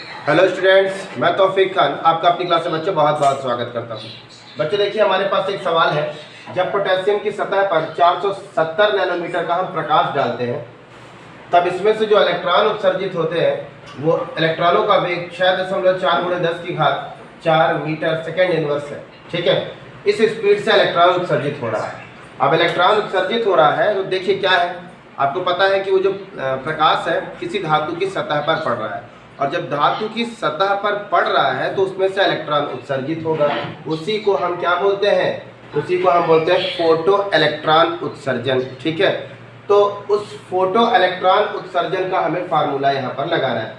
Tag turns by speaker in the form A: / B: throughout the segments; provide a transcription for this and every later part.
A: Hello students, मैं तौफीक खान आपका अपनी क्लास में बच्चों बहुत बहुत स्वागत करता हूं। बच्चों देखिए, हमारे पास एक सवाल है। जब पोटेशियम की सतह पर 470 नैनोमीटर का हम प्रकाश डालते हैं, तब इसमें से जो इलेक्ट्रॉन उत्सर्जित होते हैं वो इलेक्ट्रॉनों का वेग 6.4 × 10⁴ मीटर सेकेंड इनवर्स है। ठीक है, इस स्पीड से इलेक्ट्रॉन उत्सर्जित हो रहा है। अब इलेक्ट्रॉन उत्सर्जित हो रहा है तो देखिए क्या है, आपको पता है कि वो जो प्रकाश है किसी धातु की सतह पर पड़ रहा है, और जब धातु की सतह पर पड़ रहा है तो उसमें से इलेक्ट्रॉन उत्सर्जित होगा। उसी को हम क्या बोलते हैं? उसी को हम बोलते हैं फोटो इलेक्ट्रॉन उत्सर्जन। ठीक है, तो उस फोटो इलेक्ट्रॉन उत्सर्जन का हमें फार्मूला यहाँ पर लगाना है।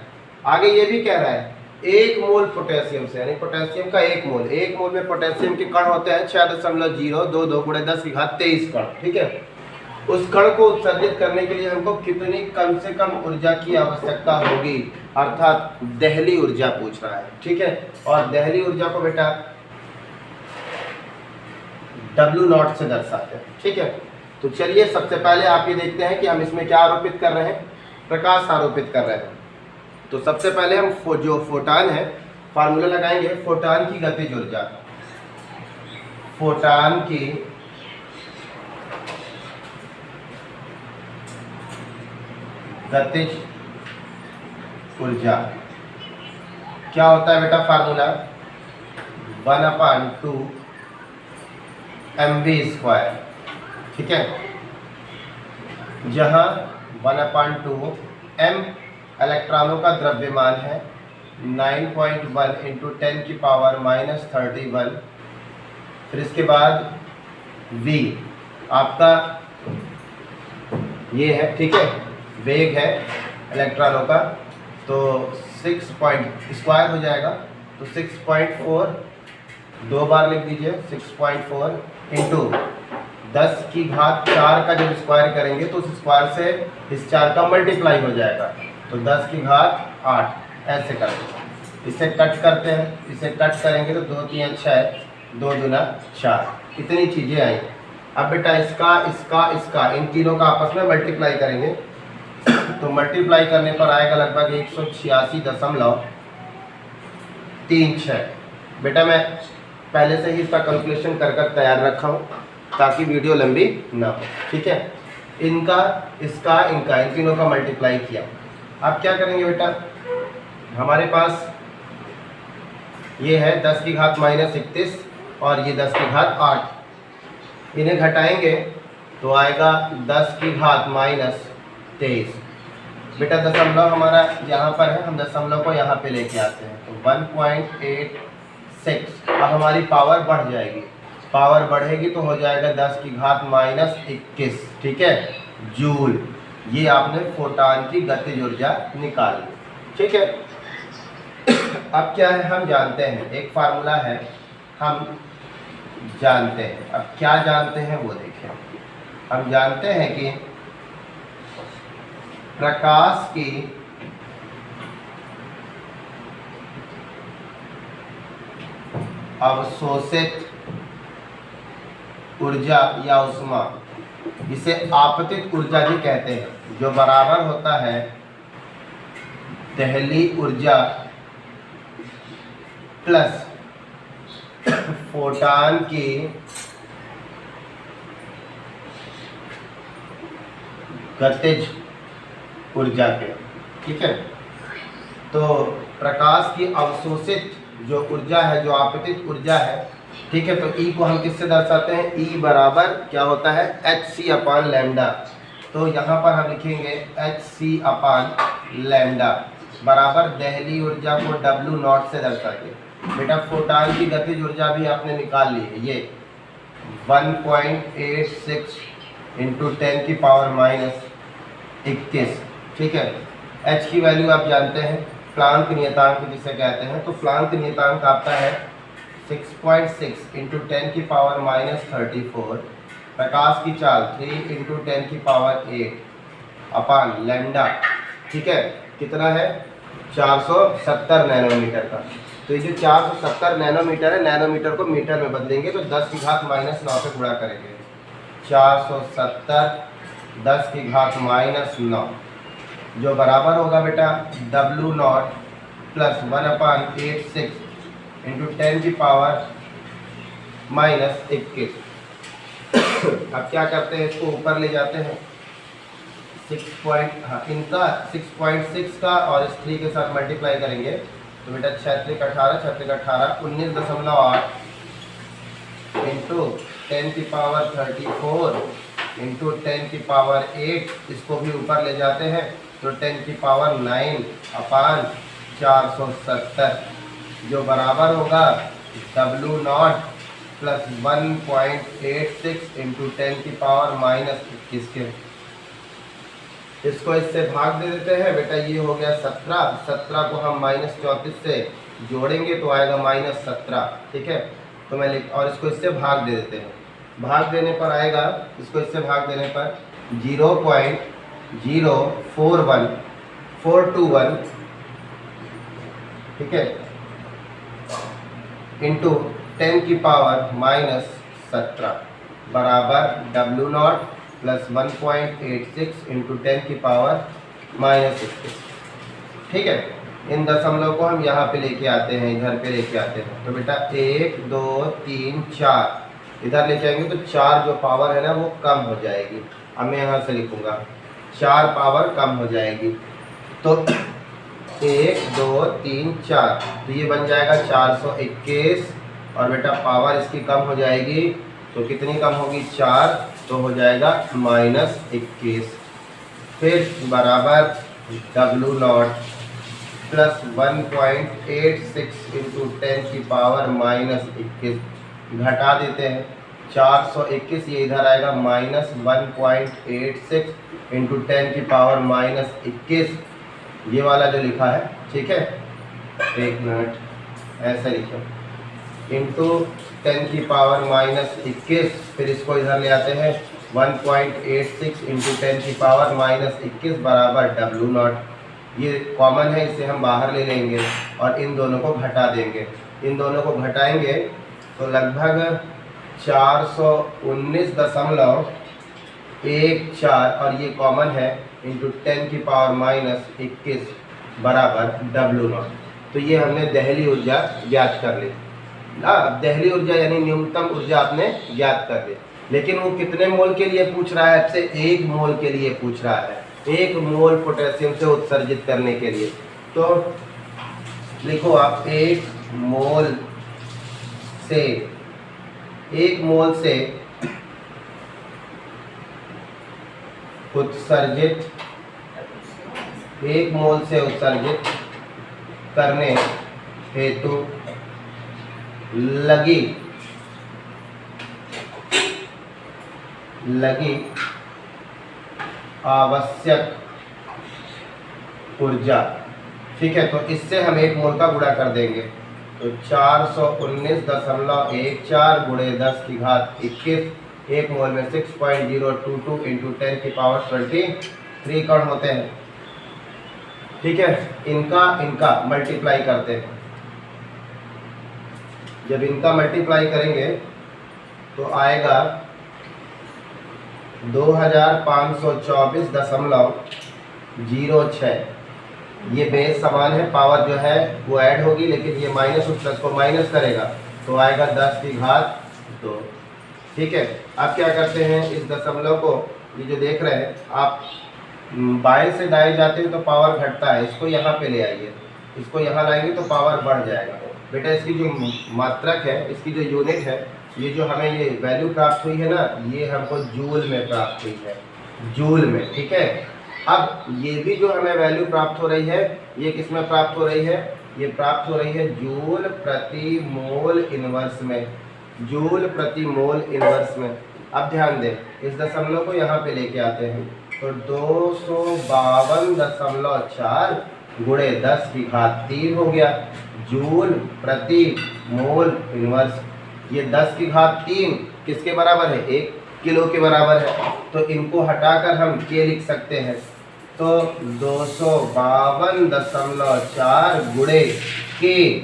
A: आगे ये भी कह रहा है 1 मोल पोटेशियम से, यानी पोटेशियम का 1 मोल में पोटेशियम के कण होते हैं 6.022 × 10⁻23 कण। ठीक है, उस कण को उत्सर्जित करने के लिए हमको कितनी कम से कम ऊर्जा की आवश्यकता होगी, अर्थात दहली ऊर्जा पूछ रहा है। ठीक है, और दहली ऊर्जा को बेटा W0 से दर्शाते हैं। ठीक है, तो चलिए सबसे पहले आप ये देखते हैं कि हम इसमें क्या आरोपित कर रहे हैं, प्रकाश आरोपित कर रहे हैं। तो सबसे पहले हम जो फोटान है फार्मूला लगाएंगे, फोटान की गतिज ऊर्जा। फोटान की गतिज ऊर्जा क्या होता है बेटा? Formula 1/2 mv²। ठीक है, जहां 1/2 m इलेक्ट्रॉनों का द्रव्यमान है, 9.1 × 10⁻31। फिर इसके बाद v आपका ये है। ठीक है, वेग है इलेक्ट्रॉनों का, तो 6 स्क्वायर हो जाएगा, तो 6.4 दो बार लिख दीजिए। 6.4 × 10⁴ का जब स्क्वायर करेंगे तो उस स्क्वायर से इस 4 का मल्टीप्लाई हो जाएगा, तो 10⁸ ऐसे करते। इसे कट करते हैं, इसे कट करेंगे तो 2 3 6, 2 दूना 4, इतनी चीज़ें आई। अब बेटा इसका इन तीनों का आपस में मल्टीप्लाई करेंगे, तो मल्टीप्लाई करने पर आएगा लगभग 186.36। बेटा मैं पहले से ही इसका कैलकुलेशन कर तैयार रखा हूँ ताकि वीडियो लंबी ना हो। ठीक है, इनका इन तीनों का मल्टीप्लाई किया। अब क्या करेंगे बेटा, हमारे पास ये है 10⁻−31 और ये 10⁸ इन्हें घटाएंगे तो आएगा 10⁻−23। बेटा दशमलव हमारा यहाँ पर है, हम दशमलव को यहाँ पे लेके आते हैं, तो 1.86। अब हमारी पावर बढ़ जाएगी, पावर बढ़ेगी तो हो जाएगा 10⁻−21। ठीक है, जूल। ये आपने फोटान की गतिज ऊर्जा निकाल ली। ठीक है, अब क्या है, हम जानते हैं एक फार्मूला है, हम जानते हैं। अब क्या जानते हैं वो देखें। हम जानते हैं कि प्रकाश की अवशोषित ऊर्जा या उष्मा, इसे आपतित ऊर्जा भी कहते हैं, जो बराबर होता है दहली ऊर्जा प्लस फोटान की गतिज ऊर्जा के। ठीक है, तो प्रकाश की अवशोषित जो ऊर्जा है, जो आपतित ऊर्जा है, ठीक है, तो E को हम किससे दर्शाते हैं? E बराबर क्या होता है? hc/λ। तो यहाँ पर हम लिखेंगे hc/λ बराबर दहली ऊर्जा को W0 से दर्शाएंगे। बेटा फोटान की गतिज ऊर्जा भी आपने निकाल ली है, ये 1.86 × 10⁻21। ठीक है, h की वैल्यू आप जानते हैं, प्लांक नियतांक जिसे कहते हैं, तो प्लांक नियतांक आपका है 6.6 × 10⁻34। प्रकाश की चाल 3 × 10⁸ ठीक है, कितना है? 470 नैनोमीटर का। तो ये जो 470 नैनोमीटर है, नैनोमीटर को मीटर में बदलेंगे तो 10⁻⁹ से गुणा करेंगे। 470 10⁻⁹ जो बराबर होगा बेटा W0 प्लस 1/86 इंटू 10 की पावर -21। अब क्या करते हैं, इसको ऊपर ले जाते हैं, 6 का और इस 3 के साथ मल्टीप्लाई करेंगे तो बेटा 6 × 18 19.8 इंटू 10 की पावर 34 इंटू 10 की पावर 8, इसको भी ऊपर ले जाते हैं तो 10 की पावर 9/470 जो बराबर होगा W0 प्लस 1.86 इंटू 10 की पावर -21 के। इसको इससे भाग दे देते हैं बेटा, ये हो गया 17 को हम -34 से जोड़ेंगे तो आएगा -17, ठीक है। तो मैं और इसको इससे भाग दे देते हैं, भाग देने पर आएगा, इसको इससे भाग देने पर 0.041421, ठीक है, इंटू 10 की पावर -17 बराबर W0 प्लस 1.86 इंटू 10 की पावर -21, ठीक है। इन दशमलव को हम यहाँ पे लेके आते हैं, इधर पे लेके आते हैं तो बेटा 1 2 3 4 इधर लेके आएंगे तो 4 जो पावर है ना वो कम हो जाएगी। अब मैं यहाँ से लिखूँगा 4 पावर कम हो जाएगी तो 1 2 3 4 तो ये बन जाएगा 421 और बेटा पावर इसकी कम हो जाएगी तो कितनी कम होगी 4 तो हो जाएगा -21, फिर बराबर W0 प्लस 1.86 इंटू 10 की पावर -21 घटा देते हैं 421, ये इधर आएगा -1.86 इंटू 10 की पावर -21, ये वाला जो लिखा है, ठीक है, 1 मिनट ऐसे लिखो, इंटू 10 की पावर -21, फिर इसको इधर ले आते हैं 1.86 इंटू 10 की पावर -21 बराबर W0, ये कॉमन है इसे हम बाहर ले लेंगे और इन दोनों को घटा देंगे, इन दोनों को घटाएंगे तो लगभग 419.14 और ये कॉमन है इंटू 10 की पावर -21 बराबर W0। तो ये हमने दहली ऊर्जा ज्ञात कर ली ना। दहली ऊर्जा यानी न्यूनतम ऊर्जा आपने ज्ञात कर ली, लेकिन वो कितने मोल के लिए पूछ रहा है, आपसे 1 मोल के लिए पूछ रहा है, 1 मोल पोटेशियम से उत्सर्जित करने के लिए। तो लिखो आप 1 मोल से उत्सर्जित करने हेतु लगी आवश्यक ऊर्जा, ठीक है। तो इससे हम 1 मोल का गुणा कर देंगे तो 419.14 गुणे 10 की घात 21, 1 मोल में 6.022 इंटू 10 की पावर 23 कण होते हैं, ठीक है। इनका मल्टीप्लाई करते हैं, जब इनका मल्टीप्लाई करेंगे तो आएगा 2524.06, ये बेस समान है, पावर जो है वो ऐड होगी, लेकिन ये माइनस और प्लस को माइनस करेगा तो आएगा 10 की घात 2, ठीक है। अब क्या करते हैं, इस दशमलव को, ये जो देख रहे हैं आप, बाएं से दाएं जाते हैं तो पावर घटता है, इसको यहाँ पे ले आइए, इसको यहाँ लाएंगे तो पावर बढ़ जाएगा। बेटा इसकी जो मात्रक है, इसकी जो यूनिट है, ये जो हमें ये वैल्यू प्राप्त हुई है ना, ये हमको जूल में प्राप्त हुई है, जूल में, ठीक है। अब ये भी जो हमें वैल्यू प्राप्त हो रही है, ये किस में प्राप्त हो रही है, ये प्राप्त हो रही है जूल प्रति मोल इनवर्स में, जूल प्रति मोल इनवर्स में। अब ध्यान दें, इस दशमलव को यहाँ पे लेके आते हैं तो 252.4 गुणे 10 की घात 3 हो गया जूल प्रति मोल इनवर्स। ये 10 की घात 3 किसके बराबर है, 1 किलो के बराबर है। तो इनको हटाकर हम के लिख सकते हैं, तो 252.4 गुणे के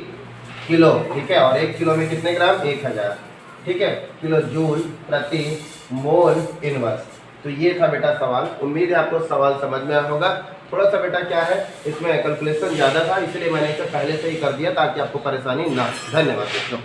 A: किलो, ठीक है। और 1 किलो में कितने ग्राम, 1000, ठीक है, किलो जूल प्रति मोल इनवर्स। तो ये था बेटा सवाल। उम्मीद है आपको सवाल समझ में आया होगा। थोड़ा सा बेटा क्या है, इसमें कैलकुलेशन ज़्यादा था, इसलिए मैंने इसे पहले से ही कर दिया ताकि आपको परेशानी ना हो। धन्यवाद दोस्तों।